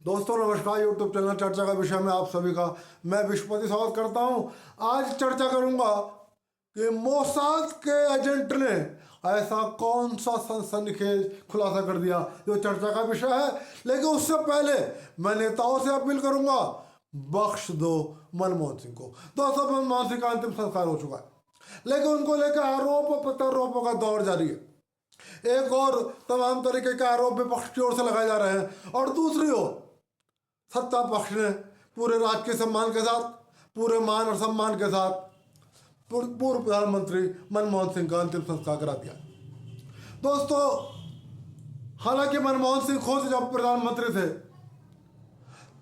दोस्तों नमस्कार। YouTube channel चर्चा का विषय में आप सभी का मैं विश्वपति स्वागत करता हूं। आज चर्चा करूंगा कि मोसाद के एजेंट ने ऐसा कौन सा सनसनीखेज खुलासा कर दिया जो चर्चा का विषय है। लेकिन उससे पहले मैं नेताओं से अपील करूंगा, बख्श दो मनमोहन सिंह को। दोस्तों मनमोहन सिंह का अंतिम संस्कार हो चुका है, लेकिन उनको लेकर आरोप प्रत्यारोपों का दौर जारी है। एक और तमाम तरीके के आरोप विपक्ष की ओर से लगाए जा रहे हैं और दूसरी ओर सत्ता पक्ष ने पूरे राजकीय सम्मान के साथ, पूरे मान और सम्मान के साथ पूर्व प्रधानमंत्री मनमोहन सिंह का अंतिम संस्कार करा दिया। दोस्तों हालांकि मनमोहन सिंह खुद जब प्रधानमंत्री थे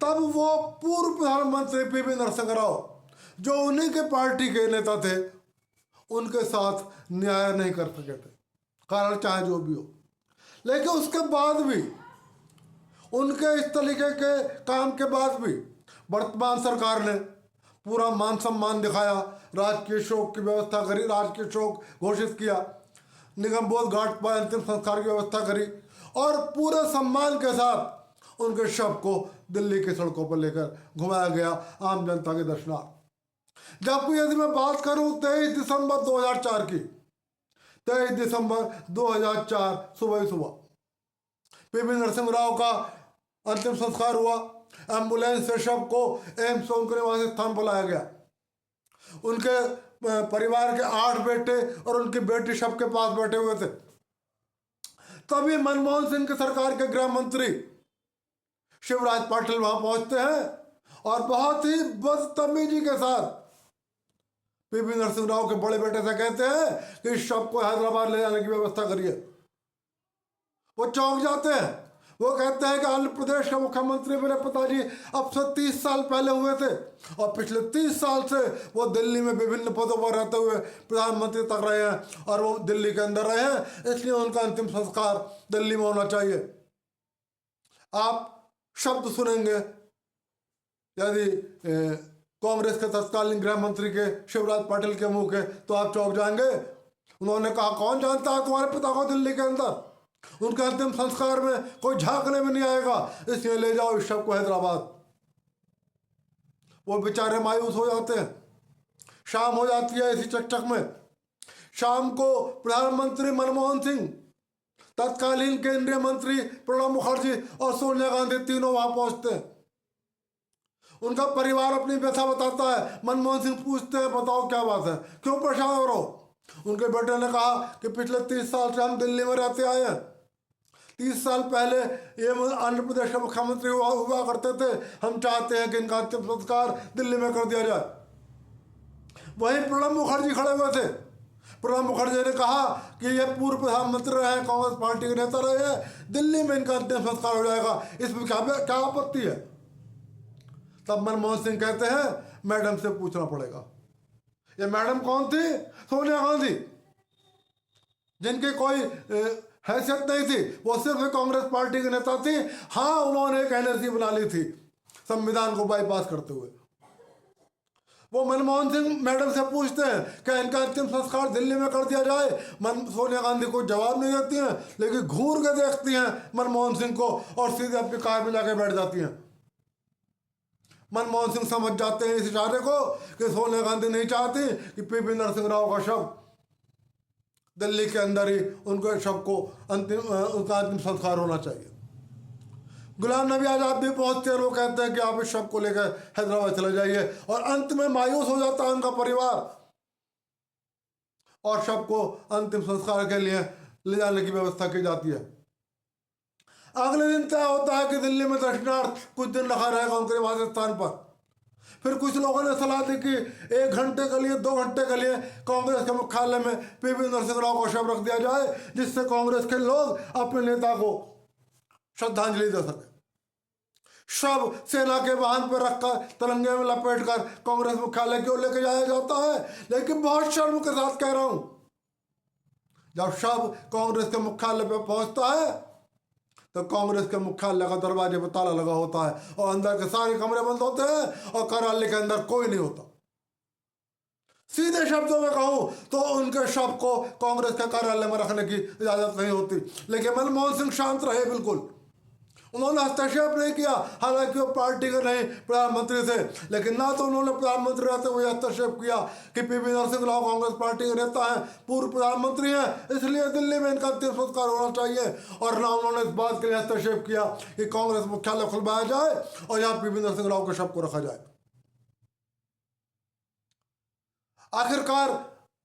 तब वो पूर्व प्रधानमंत्री पीवी नरसिंह राव जो उन्हीं के पार्टी के नेता थे उनके साथ न्याय नहीं कर सके थे, कारण चाहे जो भी हो। लेकिन उसके बाद भी, उनके इस तरीके के काम के बाद भी वर्तमान सरकार ने पूरा मान सम्मान दिखाया, राजकीय शोक की व्यवस्था करी, राजकीय शोक घोषित किया, निगम बोध घाट पर अंतिम संस्कार की व्यवस्था करी और पूरे सम्मान के साथ उनके शव को दिल्ली की सड़कों पर लेकर घुमाया गया आम जनता के दर्शनार्थ। जबकि यदि मैं बात करूं 23 दिसंबर 2004 की, 23 दिसंबर 2004 सुबह ही सुबह पीवी नरसिंह राव का अंतिम संस्कार हुआ। एम्बुलेंस से शव को एम्स उनके निवास स्थान पर लाया गया। उनके परिवार के 8 बेटे और उनकी बेटी शव के पास बैठे हुए थे। तभी मनमोहन सिंह की सरकार के गृह मंत्री शिवराज पाटिल वहां पहुंचते हैं और बहुत ही बदतमीजी के साथ पीवी नरसिंह राव के बड़े बेटे से कहते हैं कि इस शव को हैदराबाद ले जाने की व्यवस्था करिए। वो चौंक जाते हैं। वो कहते हैं कि आंध्र प्रदेश के मुख्यमंत्री मेरे पिताजी अब से 30 साल पहले हुए थे और पिछले 30 साल से वो दिल्ली में विभिन्न पदों पर रहते हुए प्रधानमंत्री तक रहे हैं और वो दिल्ली के अंदर रहे हैं, इसलिए उनका अंतिम संस्कार दिल्ली में होना चाहिए। आप शब्द सुनेंगे यदि कांग्रेस के तत्कालीन गृह मंत्री के शिवराज पाटिल के मुंह के तो आप चौंक जाएंगे। उन्होंने कहा, कौन जानता है तुम्हारे पिता को दिल्ली के अंदर, उनके अंतिम संस्कार में कोई झांकने में नहीं आएगा, इसलिए ले जाओ इस शव को हैदराबाद। वो बेचारे मायूस हो जाते हैं। शाम हो जाती है। इसी चकचक में शाम को प्रधानमंत्री मनमोहन सिंह, तत्कालीन केंद्रीय मंत्री प्रणब मुखर्जी और सोनिया गांधी तीनों वहां पहुंचते हैं। उनका परिवार अपनी व्यथा बताता है। मनमोहन सिंह पूछते हैं, बताओ क्या बात है, क्यों परेशान हो रहे हो? उनके बेटे ने कहा कि पिछले 30 साल से हम दिल्ली में रहते आए हैं। 30 साल पहले ये आंध्र प्रदेश के मुख्यमंत्री हुआ करते थे। हम चाहते हैं कि इनका अंतिम संस्कार दिल्ली में कर दिया जाए। वहीं प्रणब मुखर्जी खड़े हुए थे। प्रणब मुखर्जी ने कहा कि ये पूर्व प्रधानमंत्री रहे, कांग्रेस पार्टी के नेता रहे हैं, दिल्ली में इनका अंतिम संस्कार हो जाएगा, इसमें क्या आपत्ति है? तब मनमोहन सिंह कहते हैं, मैडम से पूछना पड़ेगा। ये मैडम कौन थी? सोनिया गांधी, जिनकी कोई हैसियत नहीं थी, वो सिर्फ कांग्रेस पार्टी के नेता थी। हाँ, उन्होंने एक एनआरसी बना ली थी संविधान को बाईपास करते हुए। वो मनमोहन सिंह मैडम से पूछते हैं क्या इनका अंतिम संस्कार दिल्ली में कर दिया जाए। सोनिया गांधी को जवाब नहीं देती हैं, लेकिन घूर के देखती हैं मनमोहन सिंह को और सीधे अपनी कार में जाके बैठ जाती हैं। मनमोहन सिंह समझ जाते हैं इस इशारे को कि सोनिया गांधी नहीं चाहती कि पीवी नरसिंह राव का शव दिल्ली के अंदर ही उनके शव को उनका अंतिम संस्कार होना चाहिए। गुलाम नबी आजाद भी पहुंचते हैं। लोग कहते हैं कि आप इस शव को लेकर हैदराबाद चले जाइए और अंत में मायूस हो जाता है उनका परिवार और शव को अंतिम संस्कार के लिए ले जाने की व्यवस्था की जाती है। अगले दिन तय होता है कि दिल्ली में दर्शनार्थ कुछ दिन रखा रहेगा उनके निवास स्थान पर। फिर कुछ लोगों ने सलाह दी कि 1 घंटे के लिए 2 घंटे के लिए कांग्रेस के मुख्यालय में पीवी नरसिंह राव का शव रख दिया जाए, जिससे कांग्रेस के लोग अपने नेता को श्रद्धांजलि दे सके। शव सेना के वाहन पर रखकर तिरंगे में लपेटकर कांग्रेस मुख्यालय की ओर लेके जाया जाता है। लेकिन बहुत शर्म के साथ कह रहा हूं, जब शव कांग्रेस के मुख्यालय पर पहुंचता है तो कांग्रेस के मुख्यालय का दरवाजे पर ताला लगा होता है और अंदर के सारे कमरे बंद होते हैं और कार्यालय के अंदर कोई नहीं होता। सीधे शब्दों में कहूं तो उनके शव को कांग्रेस के कार्यालय में रखने की इजाजत नहीं होती। लेकिन मनमोहन सिंह शांत रहे बिल्कुल। उन्होंने हस्तक्षेप नहीं किया, हालांकि वो पार्टी के नहीं प्रधानमंत्री थे, लेकिन ना तो उन्होंने प्रधानमंत्री रहते हुए हस्तक्षेप किया कि पीवी नरसिंह राव कांग्रेस पार्टी के नेता हैं, पूर्व प्रधानमंत्री हैं, इसलिए दिल्ली में इनका अंतिम संस्कार होना चाहिए, और ना उन्होंने इस बात के लिए हस्तक्षेप किया कि कांग्रेस मुख्यालय खुलवाया जाए और यहाँ पीवी नरसिंह राव के शव को रखा जाए। आखिरकार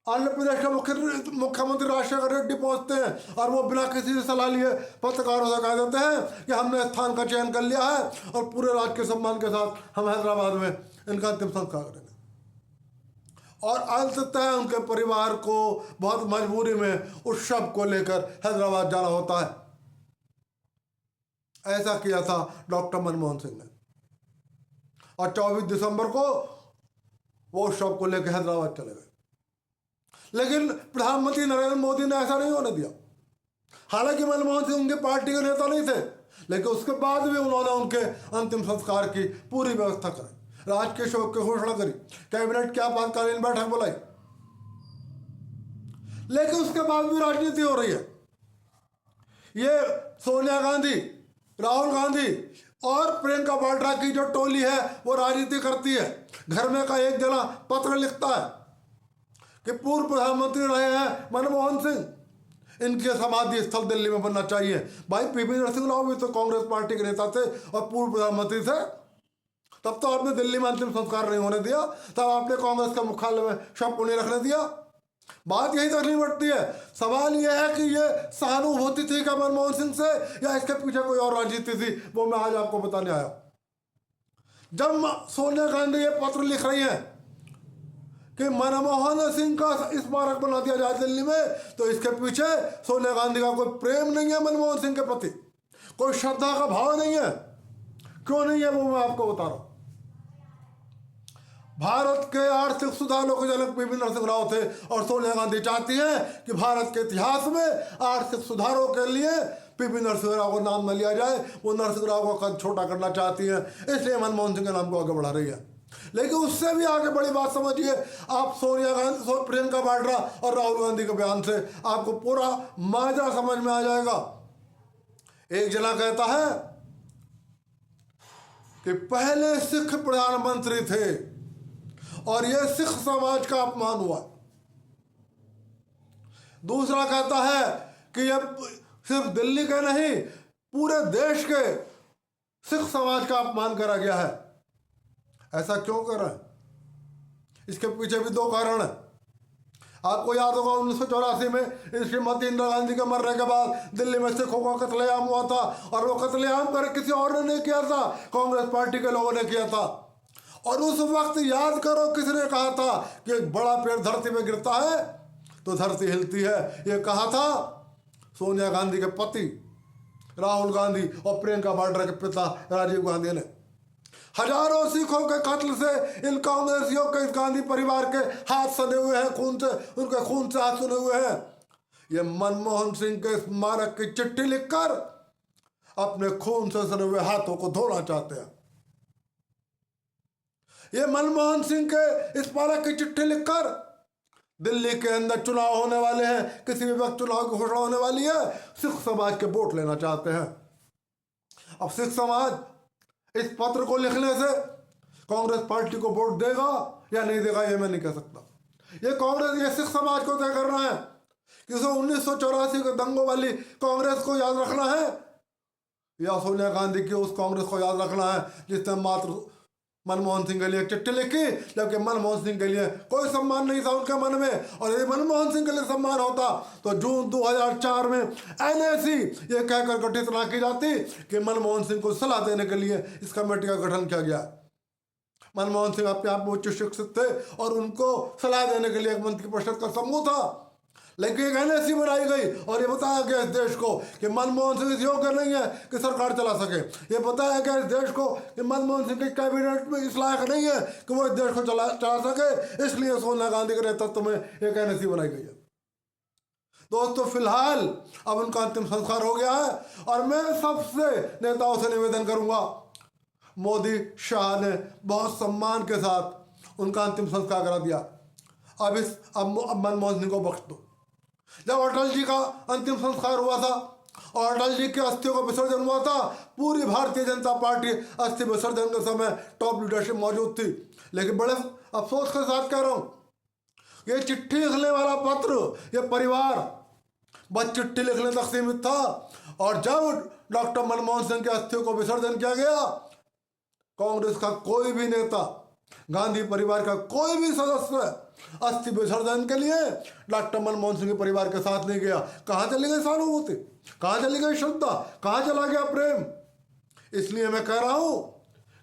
आंध्र प्रदेश का मुख्यमंत्री राजशेखर रेड्डी पहुंचते हैं और वो बिना किसी से सलाह लिए पत्रकारों से कह देते हैं कि हमने स्थान का चयन कर लिया है और पूरे राजकीय सम्मान के साथ हम हैदराबाद में इनका अंतिम संस्कार करेंगे। और अंततः उनके परिवार को बहुत मजबूरी में उस शव को लेकर हैदराबाद जाना होता है। ऐसा किया था डॉक्टर मनमोहन सिंह ने, और 24 दिसंबर को वो उस शव को लेकर हैदराबाद चले गए। लेकिन प्रधानमंत्री नरेंद्र मोदी ने ऐसा नहीं होने दिया। हालांकि मनमोहन सिंह उनके पार्टी के नेता नहीं थे, लेकिन उसके बाद भी उन्होंने उनके अंतिम संस्कार की पूरी व्यवस्था कराई, राजकीय शोक की घोषणा करी, कैबिनेट की आपातकालीन बैठक बुलाई। लेकिन उसके बाद भी राजनीति हो रही है। ये सोनिया गांधी, राहुल गांधी और प्रियंका वाड्रा की जो टोली है वो राजनीति करती है। घर में का एक जना पत्र लिखता है कि पूर्व प्रधानमंत्री रहे हैं मनमोहन सिंह, इनके समाधि स्थल दिल्ली में बनना चाहिए। भाई पीवी नरसिंह राव भी तो कांग्रेस पार्टी के नेता थे और पूर्व प्रधानमंत्री थे, तब तो आपने दिल्ली में अंतिम संस्कार नहीं होने दिया, तब आपने कांग्रेस के मुख्यालय में शव को नहीं रखने दिया। बात यही तक नहीं बढ़ती है। सवाल यह है कि ये सहानुभूति थी क्या मनमोहन सिंह से, या इसके पीछे कोई और राजनीति थी, वो मैं आज आपको बताने आया। जब सोनिया गांधी ये पत्र लिख रही है कि मनमोहन सिंह का स्मारक बना दिया जाए दिल्ली में, तो इसके पीछे सोनिया गांधी का कोई प्रेम नहीं है मनमोहन सिंह के प्रति, कोई श्रद्धा का भाव नहीं है। क्यों नहीं है वो मैं आपको बता रहा हूं। भारत के आर्थिक सुधारों के जनक पीवी नरसिंह राव थे, और सोनिया गांधी चाहती हैं कि भारत के इतिहास में आर्थिक सुधारों के लिए पीवी नरसिंह राव का नाम न लिया जाए। वो नरसिंह राव का कद छोटा करना चाहती हैं, इसलिए मनमोहन सिंह के नाम को आगे बढ़ा रही है। लेकिन उससे भी आगे बड़ी बात समझिए आप, सोनिया गांधी, प्रियंका वाड्रा और राहुल गांधी के बयान से आपको पूरा माजरा समझ में आ जाएगा। एक जना कहता है कि पहले सिख प्रधानमंत्री थे और यह सिख समाज का अपमान हुआ। दूसरा कहता है कि यह सिर्फ दिल्ली के नहीं, पूरे देश के सिख समाज का अपमान करा गया है। ऐसा क्यों कर रहा है? इसके पीछे भी दो कारण है। आपको याद होगा 1984 में श्रीमती इंदिरा गांधी के मरने के बाद दिल्ली में सिखों का कत्लेआम हुआ था, और वो कत्लेआम कर किसी और ने नहीं किया था, कांग्रेस पार्टी के लोगों ने किया था। और उस वक्त याद करो किसने कहा था कि एक बड़ा पेड़ धरती में गिरता है तो धरती हिलती है। ये कहा था सोनिया गांधी के पति राहुल गांधी और प्रियंका वाड्रा के पिता राजीव गांधी ने। हजारों सिखों के कत्ल से इन कांग्रेसियों के, इस गांधी परिवार के हाथ सने हुए हैं, खून से, उनके खून से हाथ सुने हुए हैं। ये मनमोहन सिंह के स्मारक की चिट्ठी लिखकर अपने खून से सने हुए हाथों को धोना चाहते हैं। ये मनमोहन सिंह के स्मारक की चिट्ठी लिखकर दिल्ली के अंदर चुनाव होने वाले हैं, किसी भी वक्त चुनाव की घोषणा होने वाली है, सिख समाज के वोट लेना चाहते हैं। अब सिख समाज इस पत्र को लिखने से कांग्रेस पार्टी को वोट देगा या नहीं देगा ये मैं नहीं कह सकता। ये कांग्रेस, ये सिख समाज को तय करना है कि 1984 के दंगों वाली कांग्रेस को याद रखना है, या सोनिया गांधी की उस कांग्रेस को याद रखना है जिसने मात्र मनमोहन सिंह के लिए चिट्ठी लिखी, जबकि मनमोहन सिंह के लिए कोई सम्मान नहीं था उनके मन में। और यदि मनमोहन सिंह के लिए सम्मान होता तो जून 2004 में एनएसी ये कहकर गठित ना की जाती कि मनमोहन सिंह को सलाह देने के लिए इस कमेटी का गठन किया गया। मनमोहन सिंह अपने आप में उच्च शिक्षित थे और उनको सलाह देने के लिए एक मंत्रिपरिषद का समूह था, लेकिन एक एनएसी बनाई गई और ये बताया गया इस देश को कि मनमोहन सिंह इस योग्य नहीं है कि सरकार चला सके। ये बताया गया इस देश को कि मनमोहन सिंह के कैबिनेट में इस लायक नहीं है कि वो इस देश को चला सके, इसलिए सोनिया गांधी के नेतृत्व में एक एनएसी बनाई गई है। दोस्तों, फिलहाल अब उनका अंतिम संस्कार हो गया है और मैं सबसे नेताओं से निवेदन करूंगा, मोदी शाह ने बहुत सम्मान के साथ उनका अंतिम संस्कार करा दिया। अब मनमोहन सिंह को बख्श दो। जब अटल जी का अंतिम संस्कार हुआ था और अटल जी के अस्थियों का विसर्जन हुआ था। पूरी भारतीय जनता पार्टी अस्थि विसर्जन के समय टॉप लीडरशिप मौजूद थी। लेकिन बड़े अफसोस के साथ कह रहा हूँ, ये चिट्ठी लिखने वाला पत्र, ये परिवार बस चिट्ठी लिखने तक सीमित था। और जब डॉक्टर मनमोहन सिंह के अस्थियों को विसर्जन किया गया, कांग्रेस का कोई भी नेता, गांधी परिवार का कोई भी सदस्य अस्थि विसर्जन के लिए डॉक्टर मनमोहन सिंह के परिवार के साथ नहीं गया। कहाँ चली गई सहानुभूति, कहाँ चली गई श्रद्धा, कहाँ चला गया प्रेम? इसलिए मैं कह रहा हूं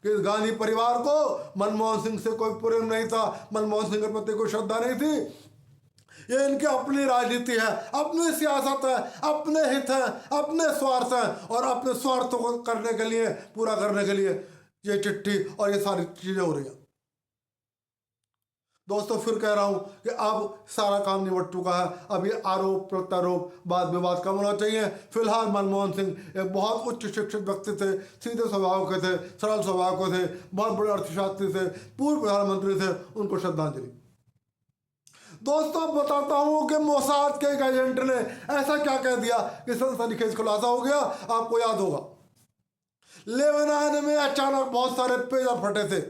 कि इस गांधी परिवार को मनमोहन सिंह से कोई प्रेम नहीं था, मनमोहन सिंह के प्रति कोई श्रद्धा नहीं थी। ये इनकी अपनी राजनीति है, अपनी सियासत है, अपने हित है, अपने स्वार्थ है, और अपने स्वार्थों को करने के लिए, पूरा करने के लिए ये चिट्ठी और ये सारी चीजें हो रही हैं। दोस्तों फिर कह रहा हूं कि अब सारा काम निपट चुका है। अब ये आरोप प्रत्यारोप वाद विवाद कम होना चाहिए। फिलहाल मनमोहन सिंह एक बहुत उच्च शिक्षित व्यक्ति थे, सीधे स्वभाव के थे, सरल स्वभाव के थे, बहुत बड़े अर्थशास्त्री थे, पूर्व प्रधानमंत्री थे, उनको श्रद्धांजलि। दोस्तों बताता हूं कि मोसाद के एक एजेंट ने ऐसा क्या कह दिया कि सनसनीखेज खुलासा हो गया। आपको याद होगा, लेबनान में अचानक बहुत सारे पेजर फटे थे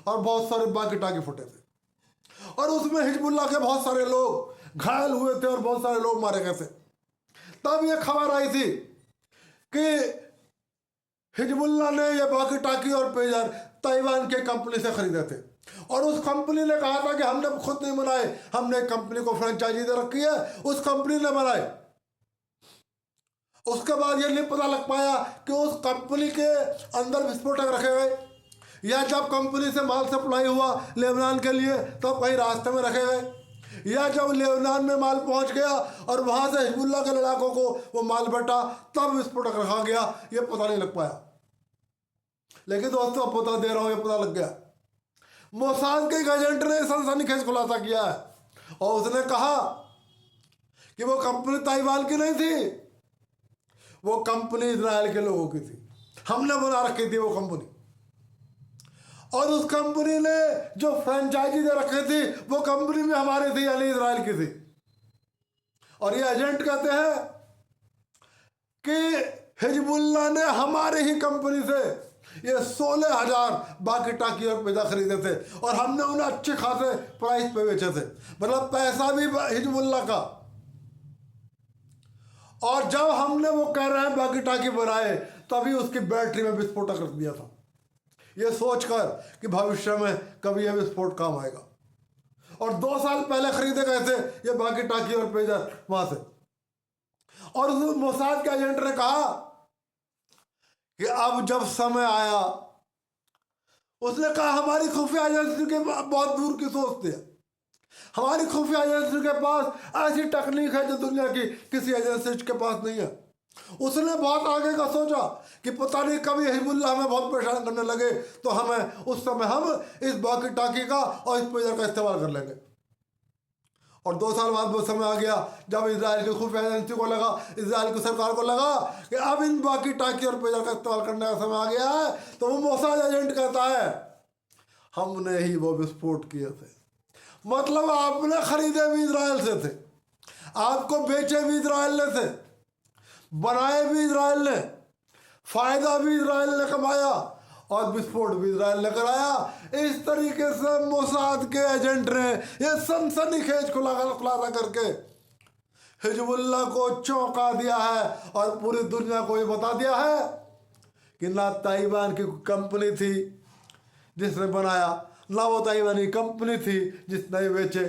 और बहुत सारे बाकी टाके फटे थे, और उसमें हिजबुल्लाह के बहुत सारे लोग घायल हुए थे और बहुत सारे लोग मारे गए थे। तब ये खबर आई थी कि हिजबुल्लाह ने ये बाकी टाकी और पेजर ताइवान के कंपनी से खरीदे थे, और उस कंपनी ने कहा था कि हमने खुद नहीं बनाए, हमने कंपनी को फ्रेंचाइजी दे रखी है, उस कंपनी ने बनाए। उसके बाद ये नहीं पता लग पाया कि उस कंपनी के अंदर विस्फोटक रखे गए, या जब कंपनी से माल सप्लाई हुआ लेबनान के लिए तब कहीं रास्ते में रखे गए, या जब लेबनान में माल पहुंच गया और वहां से हिजबुल्लाह के लड़ाकों को वो माल बटा तब विस्फोटक रखा गया। ये पता नहीं लग पाया। लेकिन दोस्तों अब पता दे रहा हूं, ये पता लग गया। मोसाद के एक एजेंट ने सनसनीखेज खुलासा किया है, और उसने कहा कि वो कंपनी ताइवान की नहीं थी, वो कंपनी इजराइल के लोगों की थी, हमने बना रखी थी वो कंपनी। और उस कंपनी ने जो फ्रेंचाइजी दे रखी थी वो कंपनी भी हमारी थी, यानी इजराइल की थी। और ये एजेंट कहते हैं कि हिजबुल्लाह ने हमारे ही कंपनी से ये 16,000 बाकी टाकी और पेजा खरीदे थे, और हमने उन्हें अच्छे खासे प्राइस पे बेचे थे, मतलब पैसा भी हिजबुल्लाह का। और जब हमने वो कह रहे हैं बाकी टाकी बनाए, तभी उसकी बैटरी में विस्फोटक रख दिया था, ये सोचकर कि भविष्य में कभी यह विस्फोट काम आएगा। और 2 साल पहले खरीदे गए थे ये बाकी टाकी और पेजर वहां से। और उस मोसाद के एजेंट ने कहा कि अब जब समय आया, उसने कहा हमारी खुफिया एजेंसी के बहुत दूर की सोचती है, हमारी खुफिया एजेंसी के पास ऐसी टेक्निक है जो दुनिया की किसी एजेंसी के पास नहीं है। उसने बहुत आगे का सोचा कि पता नहीं कभी हिजबुल्लाह हमें बहुत परेशान करने लगे तो हमें उस समय हम इस बाकी टाकी का और इस पेजर का इस्तेमाल कर लेंगे। और 2 साल बाद वो समय आ गया जब इजराइल की खुफिया एजेंसी को लगा, इजराइल की सरकार को लगा कि अब इन बाकी टाकी और पेजर का इस्तेमाल करने का समय आ गया है, तो वो मोसाद एजेंट कहता है हमने ही वो विस्फोट किए थे। मतलब आपने खरीदे भी इजराइल से थे, आपको बेचे भी इजराइल ने थे, बनाए भी इजराइल ने, फायदा भी इजराइल ने कमाया, और विस्फोट भी इजराइल ने कराया। इस तरीके से मोसाद के एजेंट ने ये सनसनीखेज खुलासा करके हिजबुल्लाह को चौंका दिया है, और पूरी दुनिया को ये बता दिया है कि ना ताइवान की कंपनी थी जिसने बनाया, ना वो ताइवानी कंपनी थी जिसने बेचे,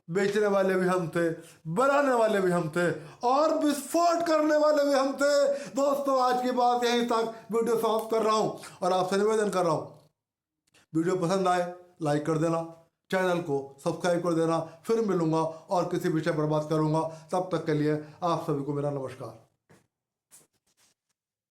बेचने वाले भी हम थे, बनाने वाले भी हम थे, और विस्फोट करने वाले भी हम थे। दोस्तों आज की बात यहीं तक, वीडियो समाप्त कर रहा हूं और आपसे निवेदन कर रहा हूं वीडियो पसंद आए लाइक कर देना, चैनल को सब्सक्राइब कर देना। फिर मिलूंगा और किसी विषय पर बात करूंगा, तब तक के लिए आप सभी को मेरा नमस्कार।